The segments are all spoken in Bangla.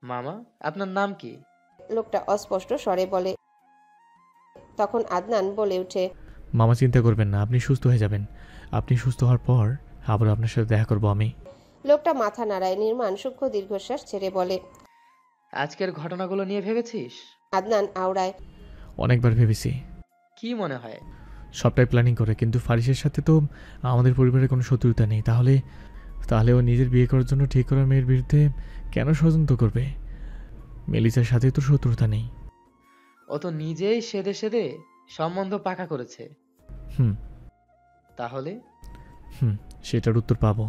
মামা, আপনার নাম কি? লোকটা অস্পষ্ট স্বরে বলে। তখন আদনান বলে ওঠে, মামা চিন্তা করবেন না, আপনি সুস্থ হয়ে যাবেন। আপনি সুস্থ হওয়ার পর আবার আপনার সাথে দেখা করব আমি। লোকটা মাথা নাড়ায়। নির্মাণ সূক্ষ্ম দীর্ঘশ্বাস ছেড়ে বলে, আজকের ঘটনাগুলো নিয়ে ভেবেছিস? আদনান আওড়ায়। অনেকবার ভেবেছি, কি মনে হয়? সবটাই প্ল্যানিং করে, কিন্তু ফারিসের সাথে তো আমাদের পরিবারের কোনো শত্রুতা নেই। তাহলে তাহলে ও নিজের বিয়ে করার জন্য ঠিক করা মেয়ের বিরুদ্ধে কেন ষড়যন্ত্র করবে? মেলিসার সাথে তো শত্রুতা নেই। ও তো নিজেই সেদে সেদে সম্বন্ধ পাকা করেছে। হুম তাহলে হুম সেটার উত্তর পাবো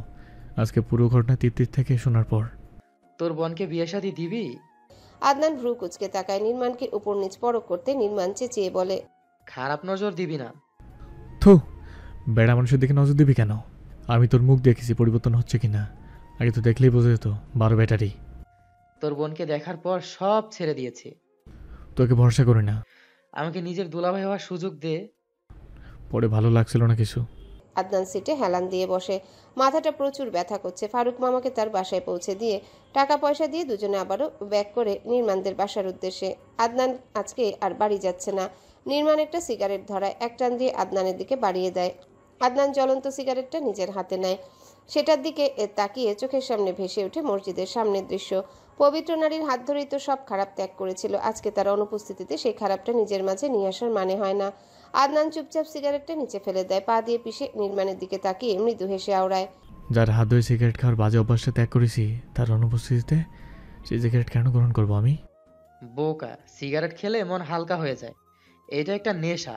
আজকে পুরো ঘটনা তৃপ্তির থেকে শোনার পর। তোর বোনকে বিয়ে শাদী দিবি? আদনান ভ্রু কুচকে তাকায়। নির্মাণকে উপর নিচ পরক করতে নির্মাণ চেঁচিয়ে বলে, খারাপ নজর দিবি না। থু, বেড়া মানুষের দিকে নজর দিবি কেন? আমি তোর মুখ দেখেছি পরিবর্তন হচ্ছে কিনা, আগে তো দেখলেই বোঝা যেত 12 ব্যাটারি। তোর বোনকে দেখার পর সব ছেড়ে দিয়েছি। তোকে ভরসা করি না। আমাকে নিজের দুলাভাই হওয়ার সুযোগ দে। পরে ভালো লাগছিল না কিছু। আদনান সিটে হেলান দিয়ে বসে। মাথাটা প্রচুর ব্যথা করছে। ফারুক মামাকে তার বাসায় পৌঁছে দিয়ে টাকা পয়সা দিয়ে দুজনে আবারও ব্যাক করে নির্মাণদের বাসার উদ্দেশ্যে। আদনান আজকে আর বাড়ি যাচ্ছে না। নির্মাণ একটা সিগারেট ধরায়, এক টান দিয়ে আদনানের দিকে বাড়িয়ে দেয়। আদনান জ্বলন্ত সিগারেটটা নিজের হাতে নেয়। সেটার দিকে তাকিয়ে চোখের সামনে ভেসে ওঠে মসজিদের সামনের দৃশ্য। পবিত্র নারীর হাত ধরেই তো সব খারাপ ত্যাগ করেছিল। আজকে তার অনুপস্থিতিতে সেই খারাপটা নিজের মাঝে নিয়ে আসার মানে হয় না। আদনান চুপচাপ সিগারেটটা নিচে ফেলে দেয়। পা দিয়ে পিষে নির্মাণের দিকে তাকিয়ে মৃদু হেসে আওড়ায়, যার হাত ধরে সিগারেট খাওয়ার বাজে অভ্যাসটা ত্যাগ করেছি, তার অনুপস্থিতিতে সেই সিগারেট কেন গ্রহণ করবো আমি? বোকা, সিগারেট খেলে মন হালকা হয়ে যায়। এটা একটা নেশা।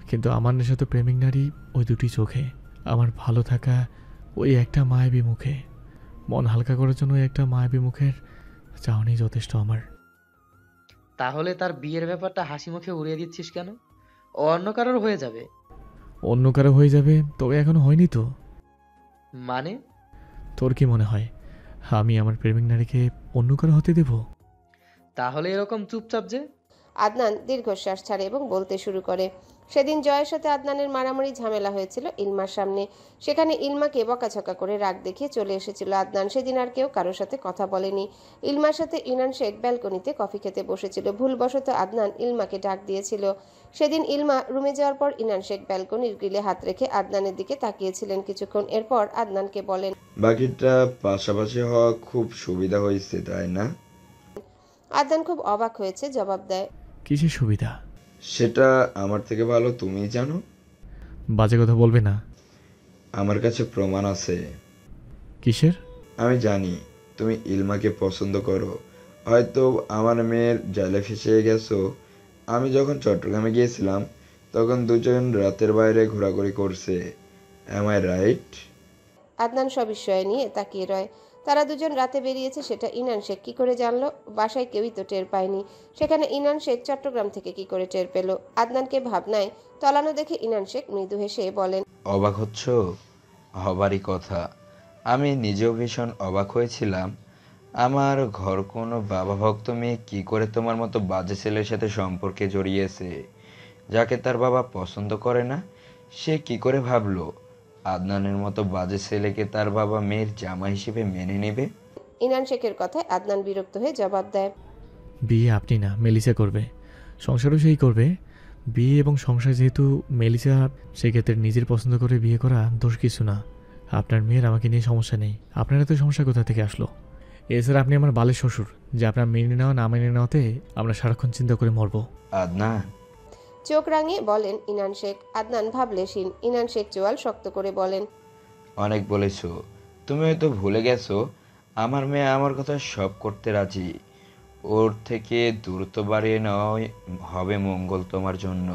কিন্তু আমার নেশা তো প্রেমিক নারী ওই দুটি চোখে, আমার ভালো থাকা ওই একটা মায়াবী মুখে, মন হালকা করার জন্য ওই একটা মায়াবী মুখের চাহনি যথেষ্ট আমার। তাহলে তার বিয়ের ব্যাপারটা হাসি মুখে উড়িয়ে দিচ্ছিস কেন? ও অন্য কারোর হয়ে যাবে। অন্য কারো হয়ে যাবে? তবে এখনো হয়নি তো। মানে? তোর কি মনে হয় আমি আমার প্রেমিক নারীকে অন্য কারো হতে দেব? তাহলে এরকম চুপচাপ যে? আদনান দীর্ঘশ্বাস ছাড়ে এবং বলতে শুরু করে, সেদিন জয়ের সাথে আদনানের মারামারি ঝামেলা হয়েছিল ইলমার সামনে। সেখানে ইলমাকে বকাঝকা করে রাগ দেখিয়ে চলে এসেছিল আদনান। সেদিন আর কেউ কারোর সাথে কথা বলেনি। ইলমার সাথে ইনান শেখ ব্যালকনিতে কফি খেতে বসেছিল। ভুলবশত আদনান ইলমাকে ডাক দিয়েছিল। সেদিন ইলমা রুমে যাওয়ার পর ইনান শেখ ব্যালকনির গ্রিলে হাত রেখে আদনানের দিকে তাকিয়েছিলেন কিছুক্ষণ। এরপর আদনানকে বলেন, বাকিটা পাশাপাশি হওয়া খুব সুবিধা হয়েছে, তাই না? আদনান খুব অবাক হয়েছে, জবাব দেয়, কিসের সুবিধা? সেটা আমার থেকে ভালো তুমিই জানো। বাজে কথা বলবে না। আমার কাছে প্রমাণ আছে। কিসের? আমি জানি তুমি ইলমাকে পছন্দ করো। হয়তো আমার মেয়ের জালে ফেসে গেছো। আমি যখন চট্টগ্রামে গিয়েছিলাম তখন দুজন রাতের বাইরে ঘোরাঘুরি করছে। Am I right? আদনান সবিস্ময়ে নিয়ে তাকিয়ে রয়। তারা দুজন রাতে বেরিয়েছে সেটা ইনান শেখ কি করে জানলো? বাসায় কেউই তো টের পায়নি। সেখানে ইনান শেখ চট্টগ্রাম থেকে কি করে টের পেল? আদনানকে ভাবনায় তলানো দেখে ইনান শেখ মৃদু হেসে বলেন, অবাক হচ্ছ? হবারই কথা। আমি নিজেও ভীষণ অবাক হয়েছিলাম। আমার ঘর কোনো বাবা ভক্ত মেয়ে কি করে তোমার মতো বাজে ছেলের সাথে সম্পর্কে জড়িয়েছে, যাকে তার বাবা পছন্দ করে না। সে কি করে ভাবলো আদনানের মতো বাজে ছেলেকে তার বাবা মেয়ের জামা হিসেবে মেনে নেবে? ইনান শেখের কথায় আদনান বিরক্ত হয়ে জবাব দেয়, বিয়ে আপনি না, মেলিসা করবে। সংসারও সেই করবে। বিয়ে এবং সংসার যেহেতু মেলিসা, সেক্ষেত্রে নিজের পছন্দ করে বিয়ে করা দোষ কিছু না। আপনার মেয়ের আমাকে নিয়ে সমস্যা নেই। আপনার এত সমস্যা কোথা থেকে আসলো? এছাড়া আপনি আমার বালের শ্বশুর, যে আপনার মেনে নেওয়া না মেনে নেওয়াতে আমরা সারাক্ষণ চিন্তা করে মরবো। আদনান, চোখ রাঙিয়ে বলেন ইনান শেখ। আদনান ভাবলেশীন। ইনান শেখ চোয়াল শক্ত করে বলেন, অনেক বলেছো। তুমি হয়তো ভুলে গেছো আমার মেয়ে আমার কথা সব করতে রাজি। ওর থেকে দূরত্ব বাড়িয়ে নেওয়াই হবে মঙ্গল তোমার জন্য।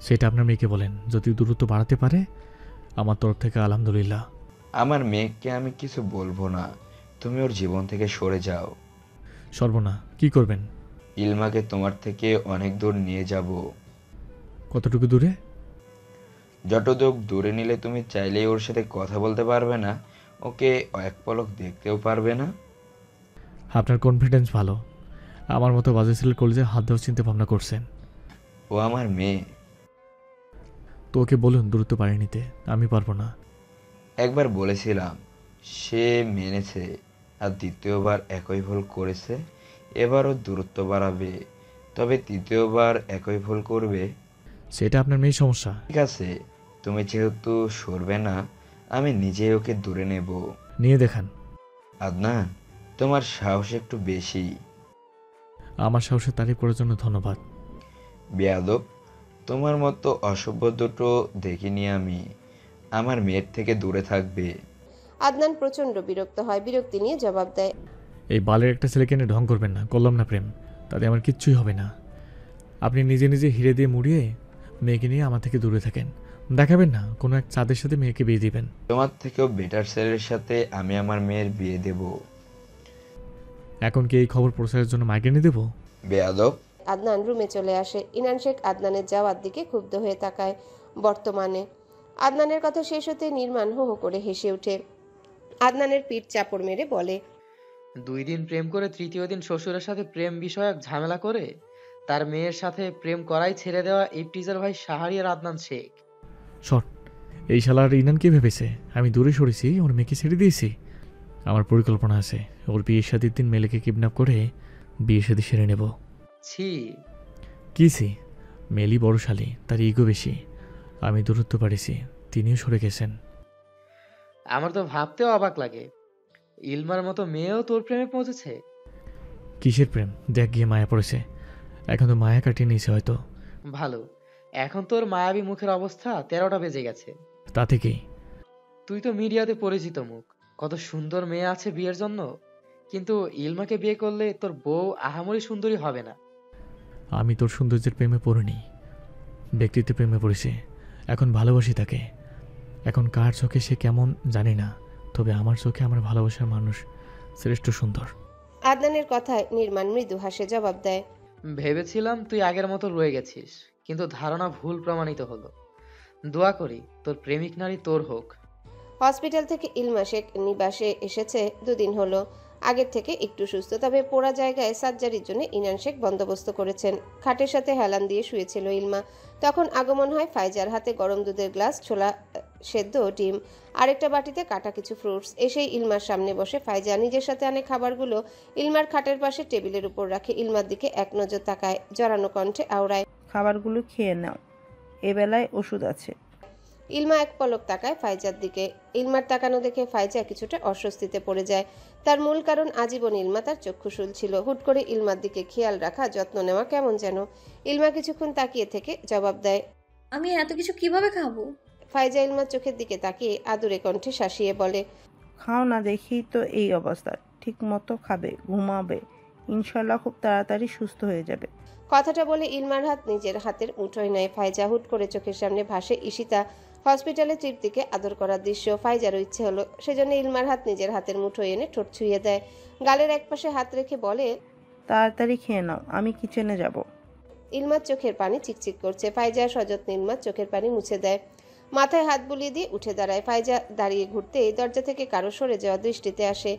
সেটা আপনার মেয়েকে বলেন, যদি দূরত্ব বাড়াতে পারে আমার তরফ থেকে আলহামদুলিল্লাহ। আমার মেয়েকে আমি কিছু বলবো না, তুমি ওর জীবন থেকে সরে যাও। সর্বনা, কি করবেন? ইলমাকে তোমার থেকে অনেক দূর নিয়ে যাব। কতটুকু দূরে? যতটুক দূরে নিলে তুমি চাইলেই ওর সাথে কথা বলতে পারবে না, ওকে এক পলক দেখতেও পারবে না। আপনার কনফিডেন্স ভালো। আমার মতো বাজে ছেলের কলেজে হাত দেওয়ার চিন্তা ভাবনা করছেন। ও আমার মেয়ে। তো ওকে বলুন দূরত্ব বাড়িয়ে নিতে। আমি পারবো না। একবার বলেছিলাম, সে মেনেছে, আর দ্বিতীয়বার একই ভুল করেছে। এবারও দূরত্ব বাড়াবে, তবে তৃতীয়বার একই ভুল করবে। সেটা আপনার মেয়ের সমস্যা। ঠিক আছে, তুমি যেহেতু সরবে না, আমি নিজেই ওকে দূরে নেব। নিয়ে দেখান। আদনান, তোমার সাহস একটু বেশি। আমার সাহসের তারিফ করার জন্য ধন্যবাদ। বেয়াদব, তোমার মতো অসভ্য দুটো দেখিনি আমি। আমার মেয়ের থেকে দূরে থাকবে। আদনান প্রচণ্ড বিরক্ত হয়, বিরক্তি নিয়ে জবাব দেয়। এই বালের একটা ছেলেকে এনে ঢং করবেন না, করলাম না প্রেম, তাতে আমার কিচ্ছুই হবে না। আপনি নিজে নিজে হিরে দিয়ে মুড়িয়ে মেয়েকে নিয়ে আমার থেকে দূরে থাকেন, দেখাবেন না কোনো এক চাঁদের সাথে মেয়েকে বিয়ে দিবেন। তোমার থেকেও বেটার ছেলের সাথে আমি আমার মেয়ের বিয়ে দেব। এখন কি এই খবর প্রচারের জন্য মাইগ্রেনে দেব? বেয়াদব। আদনান রুমে চলে আসে। ইনান শেখ আদনানের যাওয়ার দিকে ক্ষুব্ধ হয়ে তাকায়। বর্তমানে আদনানের কথা শেষ হতে নির্মাণ হো হো করে হেসে ওঠে। আদনানের পিঠ চাপড় মেরে বলে, 2 দিন প্রেম করে তৃতীয় দিন শ্বশুরের সাথে প্রেম বিষয়ক ঝামেলা করে তার মেয়ের সাথে প্রেম করাই ছেড়ে দেওয়া ইফতিজার ভাই শাহরিয়ার আদনান শেখ। শট। এই শালার ইনান কি ভেবেছে আমি দূরে সরেছি, ওর মেয়েকে ছেড়ে দিয়েছি? আমার পরিকল্পনা আছে, ওর বিয়ের শাদির দিন মেলেকে কিডন্যাপ করে বিয়ে শাদি সেরে নেব। ছি, কিছি, মেলি বড়শালী, তার ইগো বেশি। আমি দূরত্ব বাড়িয়েছি, তিনিও সরে গেছেন। আমার তো ভাবতেও অবাক লাগে, ইলমার মতো মেয়েও তোর প্রেমে পৌঁছেছে। কিসের প্রেম? দেখ গিয়ে মায়া পড়েছে, এখন তো মায়া কাটিয়ে নিয়েছে হয়তো। ভালো, এখন তোর মায়াবী মুখের অবস্থা 13টা বেজে গেছে। তা থেকেই তুই তো মিডিয়াতে পরিচিত মুখ, কত সুন্দর মেয়ে আছে বিয়ের জন্য, কিন্তু ইলমাকে বিয়ে করলে তোর বউ আহামরি সুন্দরী হবে না। আমি তোর সৌন্দর্যের প্রেমে পড়িনি, ব্যক্তিত্বের প্রেমে পড়েছি। এখন ভালোবাসি তাকে। এখন কার চোখে সে কেমন জানি না, তবে আমার চোখে আমার ভালোবাসার মানুষ শ্রেষ্ঠ সুন্দর। আদনানের কথায় নির্মাণ মৃদু হাসে জবাব দেয়, ভেবেছিলাম তুই আগের মতো রয়ে গেছিস, কিন্তু ধারণা ভুল প্রমাণিত হলো। দোয়া করি তোর প্রেমিক নারী তোর হোক। হসপিটাল থেকে ইলমা শেখ নিবাসে এসেছে 2 দিন হলো। আগের থেকে একটু সুস্থ, তবে পোড়া জায়গায় সার্জারির জন্য ইনান শেখ বন্দোবস্ত করেছেন। খাটের সাথে হেলান দিয়ে শুয়েছিল ইলমা। তখন আগমন হয় ফাইজার, হাতে গরম দুধের গ্লাস, ছোলা সেদ্ধ, ডিম, আরেকটা বাটিতে কাটা কিছু ফ্রুটস। এসেই ইলমার সামনে বসে ফাইজা নিজের সাথে আনে খাবারগুলো ইলমার খাটের পাশে টেবিলের উপর রাখে। ইলমার দিকে এক নজর তাকায়, জড়ানো কণ্ঠে আওড়ায়, খাবারগুলো খেয়ে নাও, এবেলায় ওষুধ আছে। ইলমা এক পলক তাকায় ফাইজার দিকে। ইলমার তাকানো দেখে ফাইজা কিছুটা অস্বস্তিতে পড়ে যায়। তার মূল কারণ আজীবন ইলমা তার চক্ষুশূল ছিল। হুট করে ইলমার দিকে খেয়াল রাখা, যত্ন নেওয়া কেমন যেন। ইলমা কিছুক্ষণ তাকিয়ে থেকে জবাব দেয়, আমি এত কিছু কিভাবে খাবো? ফাইজা ইলমার চোখের দিকে তাকিয়ে আদুরে কণ্ঠে শাসিয়ে বলে, খাও না, দেখি তো এই অবস্থা। ঠিক মতো খাবে, ঘুমাবে, ইনশাল্লাহ খুব তাড়াতাড়ি সুস্থ হয়ে যাবে। কথাটা বলে ইলমার হাত নিজের হাতের মুঠোয় নেয় ফাইজা। হুট করে চোখের সামনে ভাসে ঈশিতা হসপিটালে তৃপ্তিকে আদর করার দৃশ্য। ফাইজারও ইচ্ছে হলো, সেজন্য ইলমার হাত নিজের হাতের মুঠোয় এনে ঠোঁট ছুঁয়ে দেয়। গালের একপাশে হাত রেখে বলে, তাড়াতাড়ি খেয়ে নাও, আমি কিচেনে যাব। ইলমার চোখের পানি চিকচিক করছে। ফাইজা সযত্নে ইলমার চোখের পানি মুছে দেয়। মাথায় হাত বুলিয়ে দিয়ে উঠে দাঁড়ায়। ফাইজা দাঁড়িয়ে ঘুরতেই দরজা থেকে কারো সরে যাওয়া দৃষ্টিতে আসে।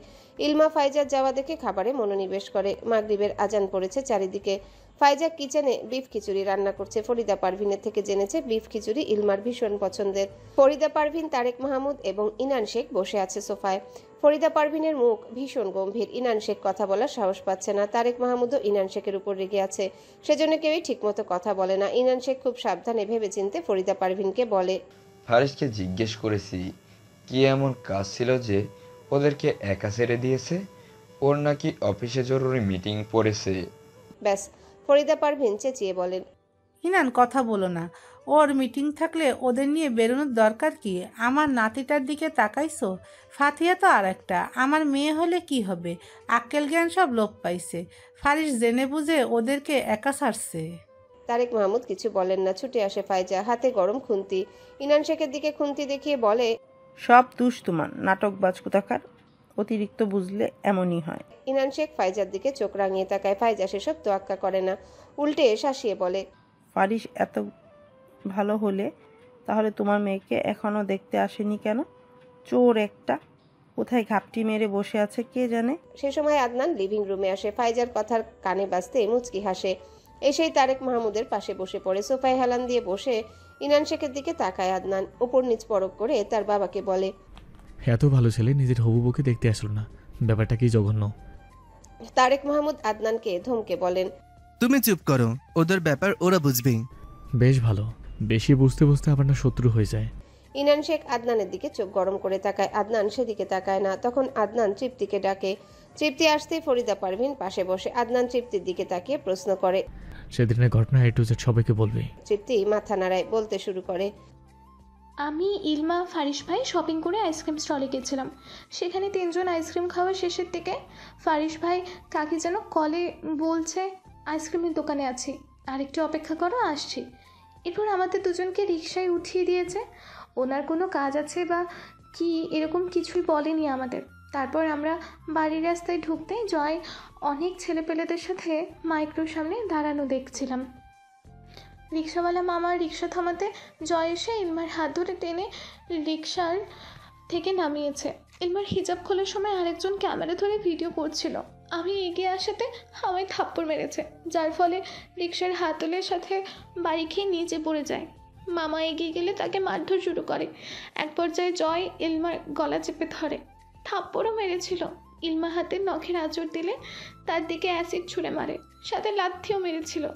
ইলমা ফাইজার যাওয়া দেখে খাবারে মনোনিবেশ করে। মাগরিবের আজান পড়েছে চারিদিকে। ফাইজা কিচেনে বিফ খিচুড়ি রান্না করছে। ফরিদা পারভিনের থেকে জেনেছে বিফ খিচুড়ি ইলমার ভীষণ পছন্দের। ফরিদা পারভিন, তারেক মাহমুদ এবং ইনান শেখ বসে আছে সোফায়। ফরিদা পারভিনের মুখ ভীষণ গম্ভীর। ইনান শেখ কথা বলার সাহস পাচ্ছে না। তারেক মাহমুদও ইনান শেখের উপর রেগে আছে, সেজন্য কেউই ঠিকমতো কথা বলে না। ইনান শেখ খুব সাবধানে ভেবেচিন্তে ফরিদা পারভিনকে বলে, ফারিসকে জিজ্ঞেস করেছি কি এমন কাজ ছিল যে ওদেরকে একা ছেড়ে দিয়েছে। ওর নাকি অফিসে জরুরি মিটিং পড়েছে। ব্যাস। ফরিদা পারভিন চেঁচিয়ে বলেন, হিনান কথা বলো না, ওর মিটিং থাকলে ওদের নিয়ে বেরোনোর দরকার কি? আমার নাতিটার দিকে তাকাইছো? ফাতিয়া তো আর একটা, আমার মেয়ে হলে কি হবে? আক্কেল জ্ঞান সব লোপ পাইছে। ফারিস জেনে বুঝে ওদেরকে একা ছাড়ছে। তারেক মাহমুদ কিছু বলেন না। ছুটে আসে ফাইজা, হাতে গরম খুন্তি। ইনান শেখের দিকে খুন্তি দেখিয়ে বলে, সব দুষ তোমার, নাটকবাজ কোথাকার। অতিরিক্ত বুঝলে এমনই হয়। ইনান শেখ ফাইজার দিকে চোখ রাঙিয়ে তাকায়। ফাইজা সেসব তোয়াক্কা করে না, উল্টে শাসিয়ে বলে, ফারিস এত ভালো হলে তাহলে তোমার মেয়েকে এখনো দেখতে আসেনি কেন? চোর একটা, কোথায় ঘাপটি মেরে বসে আছে কে জানে। সে সময় আদনান লিভিং রুমে আসে। ফাইজার কথার কানে বাজতে মুচকি হাসে। এসেই তারেক মাহমুদের পাশে বসে পড়ে। সোফায় হেলান দিয়ে বসে ইনান শেখের দিকে তাকায় আদনান। উপর নিচ পরক করে তার বাবাকে বলে, এত ভালো ছেলে নিজের হবু বউকে দেখতে আসলো না, ব্যাপারটা কি জঘন্য। তারেক মাহমুদ আদনানকে ধমকে বলেন, তুমি চুপ করো, ওদের ব্যাপার ওরা বুঝবে। বেশ ভালো, বেশি বুঝতে বুঝতে আবার না শত্রু হয়ে যায়। ইনান শেখ আদনানের দিকে চোখ গরম করে তাকায়। আদনান সেদিকে তাকায় না। তখন আদনান তৃপ্তিকে ডাকে। তৃপ্তি আসতেই ফরিদা পারভিন পাশে বসে। আদনান তৃপ্তির দিকে তাকিয়ে প্রশ্ন করে। সেদিনের ঘটনা A to Z সবাইকে বলবে। তৃপ্তি মাথা নাড়ায়, বলতে শুরু করে। আমি ইলমা ফারিস ভাই শপিং করে আইসক্রিম স্টলে গেছিলাম। সেখানে 3 জন আইসক্রিম খাওয়ার শেষের দিকে ফারিস ভাই কাকে যেন কলে বলছে আইসক্রিমের দোকানে আছি, আরেকটু অপেক্ষা করো, আসছি। এরপর আমাদের দুজনকে রিকশায় উঠিয়ে দিয়েছে। ওনার কোনো কাজ আছে বা কি এরকম কিছুই বলেনি আমাদের। তারপর আমরা বাড়ির রাস্তায় ঢুকতেই জয় অনেক ছেলেপেলেদের সাথে মাইক্রোর সামনে দাঁড়ানো দেখছিলাম। রিক্সাওয়ালা মামার রিক্সা থামাতে জয় এসে ইলমার হাত ধরে টেনে রিক্সার থেকে নামিয়েছে। ইলমার হিজাব খোলার সময় আরেকজন ক্যামেরা ধরে ভিডিও করছিল। আমি এগিয়ে আসাতে হাওয়ায় থাপ্পড় মেরেছে, যার ফলে রিক্সার হাতলের সাথে বাড়ি খেয়ে নিচে পড়ে যায়। মামা এগিয়ে গেলে তাকে মারধর শুরু করে। এক পর্যায়ে জয় ইলমার গলা চেপে ধরে, থাপ্পড়ও মেরেছিল। ইলমা হাতের নখের আঁচড় দিলে তার দিকে অ্যাসিড ছুঁড়ে মারে, সাথে লাথিও মেরেছিল।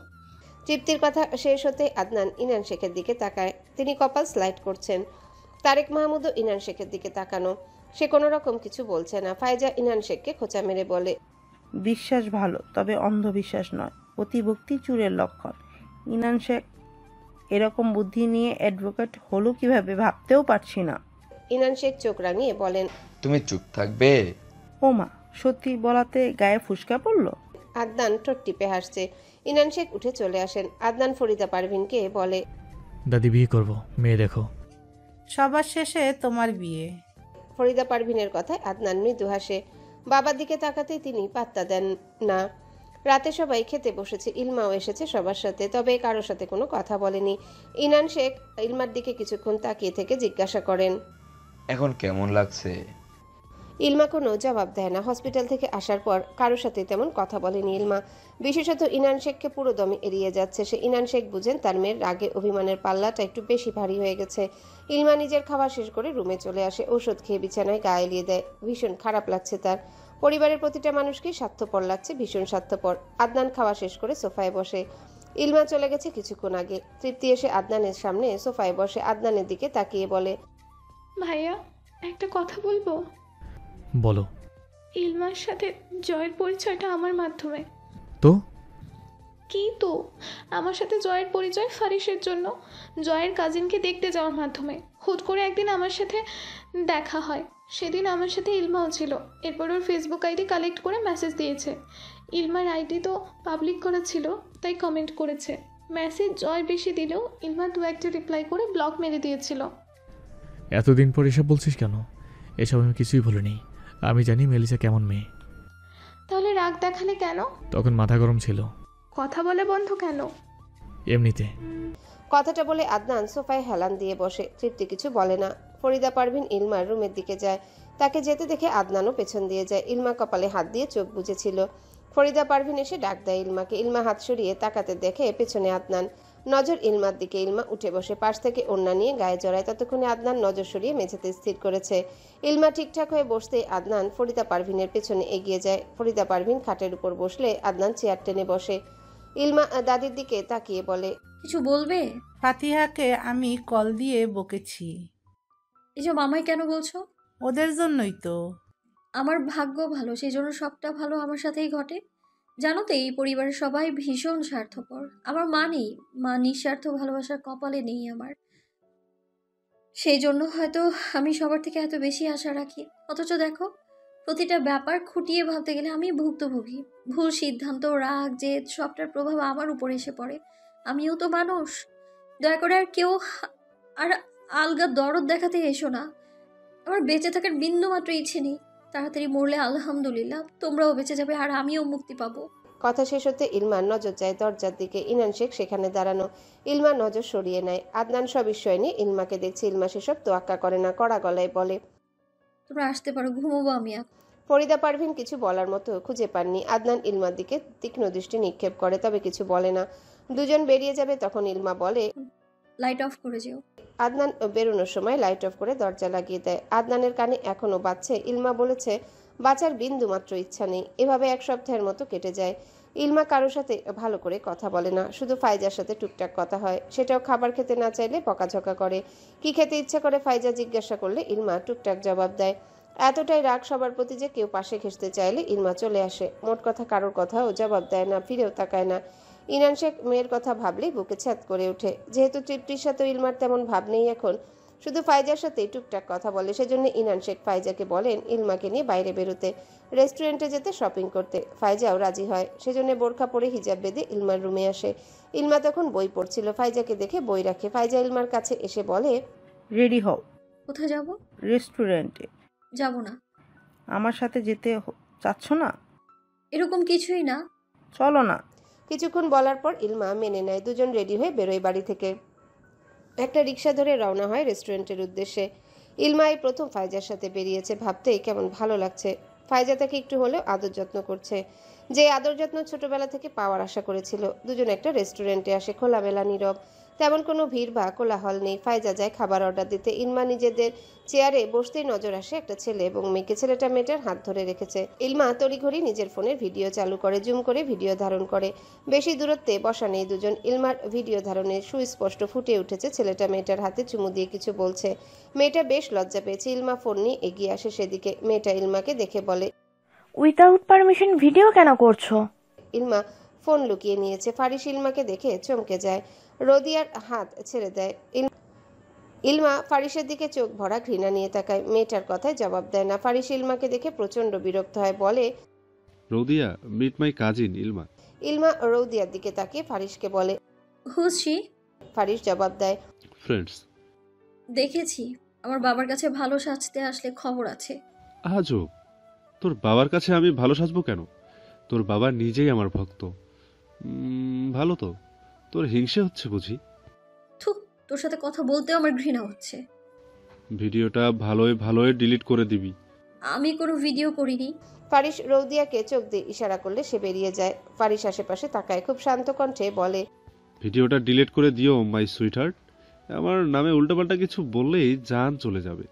তৃপ্তির কথা শেষ হতে আদনান ইনান শেখের দিকে তাকায়। তিনি কপাল স্লাইড করছেন। তারেক মাহমুদও ইনান শেখের দিকে তাকানো। সে কোনো রকম কিছু বলছে না। ফাইজা ইনান শেখকে খোঁচা মেরে বলে, বিশ্বাস ভালো, তবে অন্ধবিশ্বাস নয়। অতিভক্তি চুরের লক্ষণ। ইনান শেখ এরকম বুদ্ধি নিয়ে অ্যাডভোকেট হলো কিভাবে ভাবতেও পারছি না। ইনান শেখ চোখ রাঙিয়ে বলেন, তুমি চুপ থাকবে? ওমা, সত্যি বলাতে গায়ে ফুসকা পড়ল। আদনান ঠোঁট টিপে হাসছে। ইনান শেখ উঠে চলে আসেন। আদনান ফরিদা পারভিনকে বলে, দাদি বিয়ে করব, মেয়ে দেখো। সবার শেষে তোমার বিয়ে। ফরিদা পারভিনের কথায় আদনান মৃদু হাসে। বাবার দিকে তাকাতেই তিনি পাত্তা দেন না। রাতে সবাই খেতে বসেছে। ইলমাও এসেছে সবার সাথে, তবে কারোর সাথে কোনো কথা বলেনি। ইনান শেখ ইলমার দিকে কিছুক্ষণ তাকিয়ে থেকে জিজ্ঞাসা করেন, এখন কেমন লাগছে? ইলমা কোনো জবাব দেয় না। হসপিটাল থেকে আসার পর কারোর সাথে তেমন কথা বলেনি ইলমা। বিশেষত ইনান শেখকে পুরো দমে এড়িয়ে যাচ্ছে সে। ইনান শেখ বুঝেন তার মেয়ের রাগে অভিমানের পাল্লাটা একটু বেশি ভারী হয়ে গেছে। ইলমা নিজের খাওয়া শেষ করে রুমে চলে আসে। ওষুধ খেয়ে বিছানায় গা এলিয়ে দেয়। ভীষণ খারাপ লাগছে তার। পরিবারের প্রতিটা মানুষকেই স্বার্থপর লাগছে, ভীষণ স্বার্থপর। আদনান খাওয়া শেষ করে সোফায় বসে। ইলমা চলে গেছে কিছুক্ষণ আগে। তৃপ্তি এসে আদনানের সামনে সোফায় বসে আদনানের দিকে তাকিয়ে বলে, ভাইয়া, একটা কথা বলবো? বলো। ইলমার সাথে জয়ের পরিচয়টা আমার মাধ্যমে। তো কি তো? আমার সাথে জয়ের পরিচয় ফারিসের জন্য, জয়ের কাজিনকে দেখতে যাওয়ার মাধ্যমে। হুট করে একদিন আমার সাথে দেখা হয়। সেদিন আমার সাথে ইলমাও ছিল। এরপর ওর ফেসবুক আইডি কালেক্ট করে মেসেজ দিয়েছে। ইলমার আইডি তো পাবলিক করা ছিল, তাই কমেন্ট করেছে। মেসেজ জয় বেশি দিলেও ইলমা 2-1টা রিপ্লাই করে ব্লক মেরে দিয়েছিল। এতদিন পর এসব বলছিস কেন? এসব আমি কিছুই বলিনি। আমি জানি মেলিসা কেমন মেয়ে। তাহলে রাগ দেখালে কেন? তখন মাথা গরম ছিল। কথা বলে বন্ধ কেন? এমনিতে। কথাটা বলে আদনান সোফায় হেলান দিয়ে বসে। তৃপ্তি কিছু বলে না। ফরিদা পারভিন ইলমার রুমের দিকে যায়। তাকে যেতে দেখে আদনানও পেছন দিয়ে যায়। ইলমা কপালে হাত দিয়ে চোখ বুজেছিল। ফরিদা পারভিন এসে ডাক দেয় ইলমাকে। ইলমা হাত সরিয়ে তাকাতে দেখে পেছনে আদনান। নজর ইলমার দিকে। ইলমা উঠে বসে পাশ থেকে ওড়না নিয়ে গায়ে জড়ায়। ততক্ষণে আদনান নজর সরিয়ে মেঝেতে স্থির করেছে। ইলমা ঠিকঠাক হয়ে বসতেই আদনান ফরিদা পারভিনের পেছনে এগিয়ে যায়। ফরিদা পারভিন খাটের উপর বসলে আদনান চেয়ার টেনে বসে। ইলমা দাদির দিকে তাকিয়ে বলে, কিছু বলবে? ফাতিহাকে আমি কল দিয়ে বকেছি। এসব আমায় কেন বলছো? ওদের জন্যই তো। আমার ভাগ্য ভালো, সেই জন্য সবটা ভালো আমার সাথেই ঘটে। জানো তো, এই পরিবারের সবাই ভীষণ স্বার্থপর। আমার মা নেই, মা নিঃস্বার্থ ভালোবাসার কপালে নেই আমার। সেই জন্য হয়তো আমি সবার থেকে এত বেশি আশা রাখি। অথচ দেখো, প্রতিটা ব্যাপার খুঁটিয়ে ভাবতে গেলে আমি ভুক্তভোগী। ভুল সিদ্ধান্ত, রাগ, জেদ সবটার প্রভাব আমার উপর এসে পড়ে। আমিও তো মানুষ। দয়া করে আর কেউ আর আলগা দরদ দেখাতে এসো না। আমার বেঁচে থাকার বিন্দুমাত্র ইচ্ছে নেই। তাড়াতাড়ি মরলে আলহামদুলিল্লাহ, তোমরাও বেঁচে যাবে আর আমিও মুক্তি পাবো। কথা শেষ হতে ইলমার নজর যায় দরজার দিকে। ইনান শেখ সেখানে দাঁড়ানো। ইলমা নজর সরিয়ে নেয়। আদনান সব বিষয় নিয়ে ইলমাকে দেখছে। ইলমা সেসব তোয়াক্কা করে না, কড়া গলায় বলে, তোমরা আসতে পারো, ঘুমোবো আমি এখন। ফরিদা পারভিন কিছু বলার মতো খুঁজে পাননি। আদনান ইলমার দিকে তীক্ষ্ণ দৃষ্টি নিক্ষেপ করে, তবে কিছু বলে না। দুজন বেরিয়ে যাবে তখন ইলমা বলে, লাইট অফ করে যেও। আদনান বেরোনোর সময় লাইট অফ করে দরজা লাগিয়ে দেয়। আদনানের কানে এখনো বাজছে ইলমা বলেছে বাঁচার বিন্দু মাত্র ইচ্ছা নেই। এভাবে এক সপ্তাহের মতো কেটে যায়। ইলমা কারোর সাথে ভালো করে কথা বলে না, শুধু ফাইজার সাথে টুকটাক কথা হয়, সেটাও খাবার খেতে না চাইলে বকাঝকা করে। কি খেতে ইচ্ছা করে ফাইজা জিজ্ঞাসা করলে ইলমা টুকটাক জবাব দেয়। এতটাই রাগ সবার প্রতি যে কেউ পাশে ঘেঁষতে চাইলে ইলমা চলে আসে। মোট কথা কারোর কথাও জবাব দেয় না, ফিরেও তাকায় না। ইনান শেখ মেয়ের কথা ভাবলেই বুকে ছ্যাদ করে ওঠে। যেহেতু তৃপ্তির সাথে ইলমার তেমন ভাব নেই এখন, শুধু ফাইজার সাথেই টুকটাক কথা বলে, সেজন্য ইনান শেখ ফাইজাকে বলেন ইলমাকে নিয়ে বাইরে বেরোতে, রেস্টুরেন্টে যেতে, শপিং করতে। ফাইজাও রাজি হয়, সেজন্য বোরখা পরে হিজাব বেঁধে ইলমার রুমে আসে। ইলমা তখন বই পড়ছিল, ফাইজাকে দেখে বই রাখে। ফাইজা ইলমার কাছে এসে বলে, রেডি হও। কোথায় যাব? রেস্টুরেন্টে। যাব না। আমার সাথে যেতে চাচ্ছ না? এরকম কিছুই না। চলো না। কিছুক্ষণ বলার পর ইলমা মেনে নেয়। দুজন রেডি হয়ে বেরোয় বাড়ি থেকে। একটা রিক্সা ধরে রওনা হয় রেস্টুরেন্টের উদ্দেশ্যে। ইলমা এই প্রথম ফাইজার সাথে বেরিয়েছে, ভাবতেই কেমন ভালো লাগছে। ফাইজা তাকে একটু হলেও আদর যত্ন করছে, যে আদর যত্ন ছোটবেলা থেকে পাওয়ার আশা করেছিল। দুজন একটা রেস্টুরেন্টে আসে, খোলামেলা নীরব, তেমন কোনো ভিড় বা কোলাহল নেই। ফাইজা যায় খাবার অর্ডার দিতে। ইলমা নিজেদের চেয়ারে বসতেই নজর আসে একটা ছেলে এবং মেয়েকে। ছেলেটা মেয়েটার হাত ধরে রেখেছে। ইলমা তড়িঘড়ি নিজের ফোনের ভিডিও চালু করে, জুম করে ভিডিও ধারণ করে। বেশি দূরত্বে বসা নেই দুজন। ইলমার ভিডিও ধারণে সুস্পষ্ট ফুটে উঠেছে ছেলেটা মেয়েটার হাতে চুমু দিয়ে কিছু বলছে। মেয়েটা বেশ লজ্জা পেয়েছে। ইলমা ফোন নিয়ে এগিয়ে আসে সেদিকে। মেয়েটা ইলমাকে দেখে বলে, উইদাউট পারমিশন ভিডিও কেন করছো? ইলমা ফোন লুকিয়ে নিয়েছে। ফারিস ইলমাকে দেখে চমকে যায়, রোদিয়ার হাত ছেড়ে দেয়। ইলমা ফারিসের দিকে চোখ ভরা ঘৃণা নিয়ে তাকায়। মেয়েটার কথায় জবাব দেয় না। ফারিস ইলমাকে দেখে প্রচন্ড বিরক্ত হয়, বলে, রোদিয়া, মিট মাই কাজিন ইলমা। ইলমা রৌদিয়ার দিকে তাকিয়ে ফারিসকে বলে, হুজ শি? ফারিস জবাব দেয়, ফ্রেন্ডস। দেখেছি, আমার বাবার কাছে ভালো সাজতে আসলে খবর আছে। আজব, তোর বাবার কাছে আমি ভালো সাজবো কেন? তোর বাবা নিজেই আমার ভক্ত। ভালো তো, তোর হিংসে হচ্ছে বুঝি? থু, তোর সাথে কথা বলতেও আমার ঘৃণা হচ্ছে। ভিডিওটা ভালোই ভালোই ডিলিট করে দিবি। আমি কোনো ভিডিও করিনি। ফারিস রৌদিয়াকে চোখ দিয়ে ইশারা করলে সে বেরিয়ে যায়। ফারিস আশেপাশে তাকায়, খুব শান্ত কণ্ঠে বলে, ভিডিওটা ডিলিট করে দিও মাই সুইটহার্ট। আমার নামে উল্টোপাল্টা কিছু বললেই জান চলে যাবে।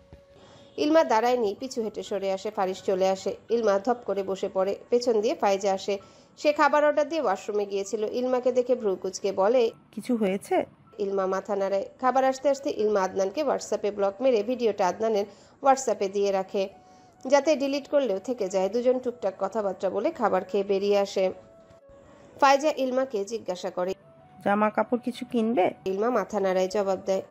ইলমা দাঁড়ায়নি, পিছু হেঁটে সরে আসে। ফারিস চলে আসে। ইলমা ধপ করে বসে পড়ে। পেছন দিয়ে ফাইজা আসে। সে খাবার অর্ডার দিয়ে ওয়াশরুমে গিয়েছিল। ইলমাকে দেখে ভ্রু কুঁচকে বলে, কিছু হয়েছে? ইলমা মাথা নাড়ায়। খাবার আসতে আসতে ইলমা আদনানকে হোয়াটসঅ্যাপে ব্লক মেরে ভিডিওটা আদনানের হোয়াটসঅ্যাপে দিয়ে রাখে, যাতে ডিলিট করলেও থেকে যায়। দুজন টুকটাক কথাবার্তা বলে খাবার খেয়ে বেরিয়ে আসে। ফাইজা ইলমাকে জিজ্ঞাসা করে, জামা কাপড় কিছু কিনবে? ইলমা মাথা নাড়ায়, জবাব দেয়,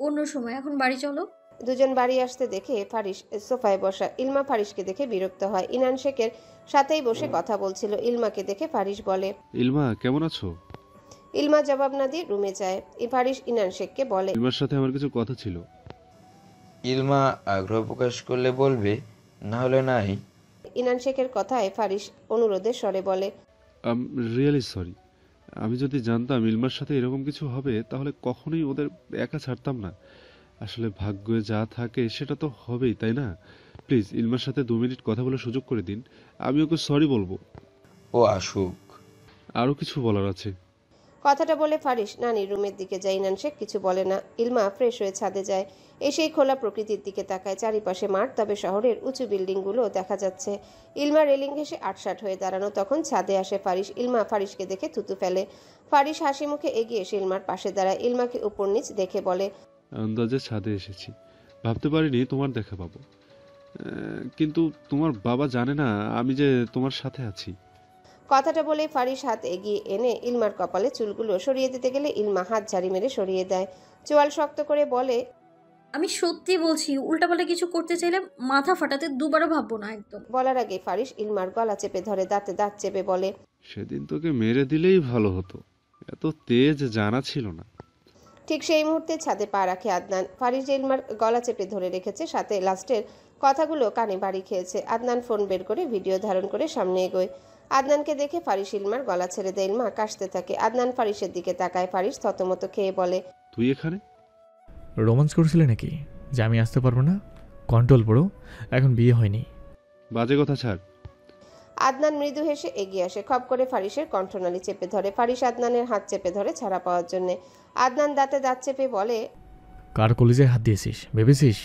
অন্য সময়, এখন বাড়ি চলো। দুজন বাড়ি আসতে দেখে ফারিস সোফায় বসা। ইলমা ফারিসকে দেখে বিরক্ত হয়। ইনান শেখের সাথেই বসে কথা বলছিল। ইলমাকে দেখে ফারিস বলে, ইলমা কেমন আছো? ইলমা জবাব না দিয়ে রুমে যায়। ফারিস ইনান শেখকে বলে, ইলমার সাথে আমার কিছু কথা ছিল। ইলমা আগ্রহ প্রকাশ করলে বলবে, না হলে নাই। ইনান শেখের কথায় ফারিস অনুরোধের স্বরে বলে, রিয়েলি সরি। আমি যদি জানতাম ইলমার সাথে এরকম কিছু হবে তাহলে কখনোই ওদের একা ছাড়তাম না। আসলে ভাগ্যে যা থাকে সেটা তো হবেই, তাই না? প্লিজ ইলমার সাথে 2 মিনিট কথা বলার সুযোগ করে দিন, আমি ওকে সরি বলবো। ও আসুক। আরও কিছু বলার আছে। কথাটা বলে ফারিস নানির রুমের দিকে যায়। ইনান শেখ কিছু বলে না। ইলমা ফ্রেশ হয়ে ছাদে যায়। এসেই খোলা প্রকৃতির দিকে তাকায়। চারিপাশে মাঠ, তবে শহরের উঁচু বিল্ডিংগুলো দেখা যাচ্ছে। ইলমা রেলিং ঘেঁষে আটসাট হয়ে দাঁড়ানো। তখন ছাদে আসে ফারিস। ইলমা ফারিসকে দেখে থুতু ফেলে। ফারিস হাসি মুখে এগিয়ে এসে ইলমার পাশে দাঁড়ায়। ইলমাকে উপর নিচ দেখে বলে, আন্দাজে ছাদে এসেছি, ভাবতে পারিনি তোমার দেখা পাবো। কিন্তু তোমার বাবা জানে না আমি যে তোমার সাথে আছি। কথাটা বলে ফারিস হাত এগিয়ে এনে ইলমার কপালে চুলগুলো সরিয়ে দিতে গেলে ইলমা হাত ঝাড়ি মেরে সরিয়ে দেয়। চোয়াল শক্ত করে বলে, আমি সত্যি বলছি, উল্টাপাল্টা কিছু করতে চাইলে মাথা ফাটাতে দুবারও ভাববো না একদম। বলার আগে ফারিস ইলমার গলা চেপে ধরে, দাঁতে দাঁত চেপে বলে, সেদিন তোকে মেরে দিলেই ভালো হতো, এত তেজ জানা ছিল না। ঠিক সেই মুহূর্তে ছাদে পা রাখে আদনান। ফারিস ইলমার গলা চেপে ধরে রেখেছে, সাথে লাস্টের কথাগুলো কানে বাড়ি খেয়েছে। আদনান ফোন বের করে ভিডিও ধারণ করে সামনে এগোয়। আদনানকে দেখে ফারিস ইলমার গলা ছেড়ে দেয়। ইলমা কাশতে থাকে। আদনান ফারিসের দিকে তাকায়। ফারিস থতমত খেয়ে বলে, তুই এখানে রোমান্স করছিলে নাকি যে আমি আসতে পারবো না? কন্ট্রোল পড়ো, এখন বিয়ে হয়নি। বাজে কথা ছাড়। আদনান মৃদু হেসে এগিয়ে আসে, খপ করে ফারিসের কণ্ঠনালী চেপে ধরে। ফারিস আদনানের হাত চেপে ধরে ছাড়া পাওয়ার জন্য। আদনান দাঁতে দাঁত চেপে বলে, কার কলিজায় হাত দিয়েছিস ভেবেছিস?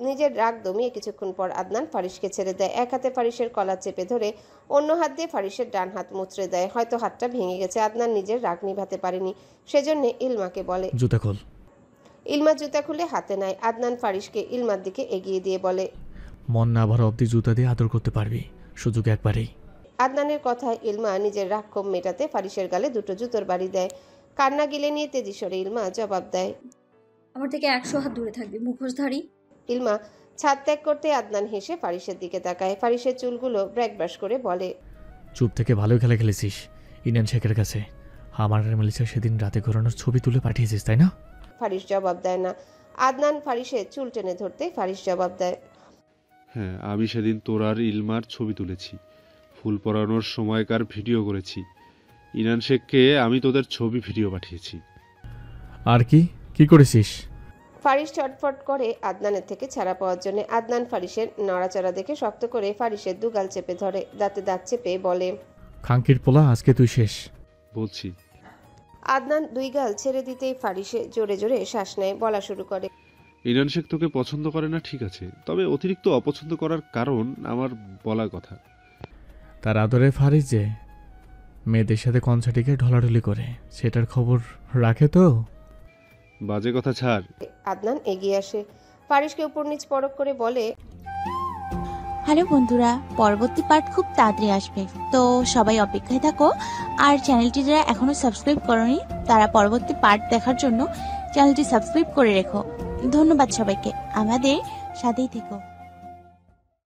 নিজের রাগ দমিয়ে কিছুক্ষণ পর আদনান ফারিসকে ছেড়ে দেয়। এক হাতে ফারিসের কলার চেপে ধরে অন্য হাত দিয়ে ফারিসের ডান হাত মুচড়ে দেয়। হয়তো হাতটা ভেঙে গেছে। আদনান নিজের রাগ নিভাতে পারেনি, সেজন্য ইলমাকে বলে, জুতা খোল। ইলমা জুতা খুলে হাতে নেয়। আদনান ফারিসকে ইলমার দিকে এগিয়ে দিয়ে বলে, মন না ভরা অবধি জুতা দিয়ে আদর করতে পারবি, সুযোগ একবারেই। আদনানের কথায় ইলমা নিজের রাগ ক্ষোভ মেটাতে ফারিসের গালে দুটো জুতোর বাড়ি দেয়। কান্না গিলে নিয়ে তেজি স্বরে ইলমা জবাব দেয়, আমার থেকে 100 হাত দূরে থাকবি মুখোশধারী। ইলমা ছাদ ত্যাগ করতে আদনান হেসে ফারিসের দিকে তাকায়। ফারিসের চুলগুলো ব্রেক ব্রাশ করে বলে, চুপ থেকে ভালোই খেলা খেলেছিস ইনান শেখের কাছে। আমার আর মেলিসা সেদিন রাতে ঘোরানোর ছবি তুলে পাঠিয়েছিস তাই না? ফারিস জবাব দেয় না। আদনান ফারিসের চুল টেনে ধরতে ফারিস জবাব দেয়, হ্যাঁ, আমি সেদিন তোর আর ইলমার ছবি তুলেছি, ফুল পরানোর সময়কার ভিডিও করেছি। ইনান শেখকে আমি তোদের ছবি ভিডিও পাঠিয়েছি। আর কি কি করেছিস? ফারিস ছটফট করে আদনানের থেকে ছাড়া পাওয়ার জন্য। আদনান ফারিসের নড়াচড়া দেখে শক্ত করে ফারিসের দুগাল চেপে ধরে, দাঁতে দাঁত চেপে বলে, খাঙ্কির পোলা আজকে তুই শেষ। বলছি। আদনান দুই গাল ছেড়ে দিতেই ফারিসে জোরে জোরে শ্বাস নেয়, বলা শুরু করে, ইনান শেখ তোকে পছন্দ করে না ঠিক আছে, তবে অতিরিক্ত অপছন্দ করার কারণ আমার বলা কথা। তার আদরে ফারিস যে মেয়েদের সাথে কনসার্টিকে ঢলাঢলি করে সেটার খবর রাখে তো? বাজে কথা ছাড়। আদনান এগিয়ে আসে, ফারিসকে উপর নিচ পরক করে বলে, হ্যালো বন্ধুরা, পরবর্তী পার্ট খুব তাড়াতাড়ি আসবে, তো সবাই অপেক্ষায় থাকো। আর চ্যানেলটি যারা এখনো সাবস্ক্রাইব করোনি তারা পরবর্তী পার্ট দেখার জন্য চ্যানেলটি সাবস্ক্রাইব করে রেখো। ধন্যবাদ সবাইকে, আমাদের সাথেই থেকো।